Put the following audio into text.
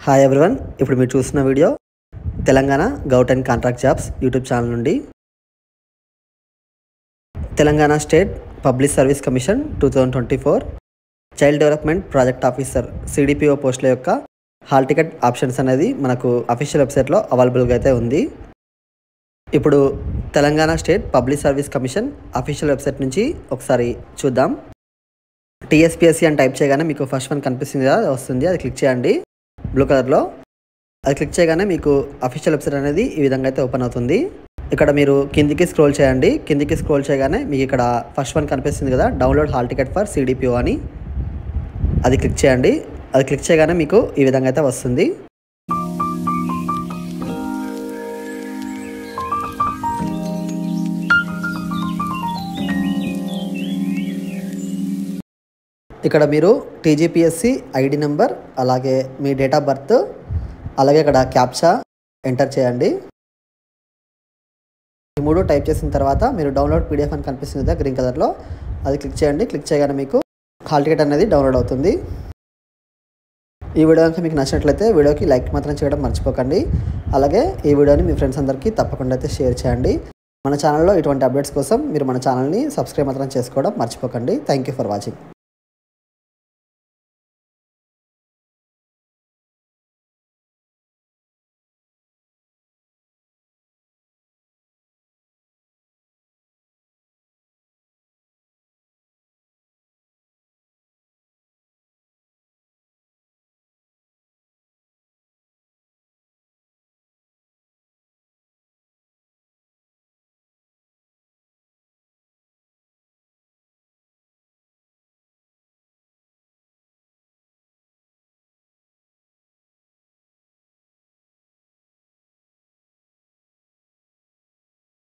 Hi everyone, ఇప్పుడు మీరు చూస్తున్న video Telangana govt and contract jobs YouTube channel నుండి. Telangana state public service commission 2024 child development project officer CDPO పోస్టుల యొక్క హాల్ టికెట్ ఆప్షన్స్ అనేది మనకు అఫీషియల్ వెబ్సైట్లో అవైలబుల్గా అయితే ఉంది. ఇప్పుడు Telangana state public service commission official website నుంచి ఒకసారి చూద్దాం. టీఎస్పీఎస్సీ అని టైప్ చేయగానే మీకు ఫస్ట్ వన్ కనిపిస్తుంది కదా, వస్తుంది. అది క్లిక్ చేయండి బ్లూ కలర్లో. అది క్లిక్ చేయగానే మీకు అఫీషియల్ వెబ్సైట్ అనేది ఈ విధంగా అయితే ఓపెన్ అవుతుంది. ఇక్కడ మీరు కిందికి స్క్రోల్ చేయండి. కిందికి స్క్రోల్ చేయగానే మీకు ఇక్కడ ఫస్ట్ వన్ కనిపిస్తుంది కదా, download hall ticket for CDPO అని. అది క్లిక్ చేయండి. అది క్లిక్ చేయగానే మీకు ఈ విధంగా అయితే వస్తుంది. ఇక్కడ మీరు టీజీపీఎస్సీ ఐడి నెంబర్, అలాగే మీ డేట్ ఆఫ్ బర్త్, అలాగే ఇక్కడ క్యాప్చా ఎంటర్ చేయండి. ఈ మూడు టైప్ చేసిన తర్వాత మీరు డౌన్లోడ్ పీడిఎఫ్ అని కనిపిస్తుంది కదా గ్రీన్ కలర్లో, అది క్లిక్ చేయండి. క్లిక్ చేయగానే మీకు హాల్ టికెట్ అనేది డౌన్లోడ్ అవుతుంది. ఈ వీడియో కనుక మీకు నచ్చినట్లయితే వీడియోకి లైక్ మాత్రం చేయడం మర్చిపోకండి. అలాగే ఈ వీడియోని మీ ఫ్రెండ్స్ అందరికీ తప్పకుండా అయితే షేర్ చేయండి. మన ఛానల్లో ఇటువంటి అప్డేట్స్ కోసం మీరు మన ఛానల్ని సబ్స్క్రైబ్ మాత్రం చేసుకోవడం మర్చిపోకండి. Thank you for watching.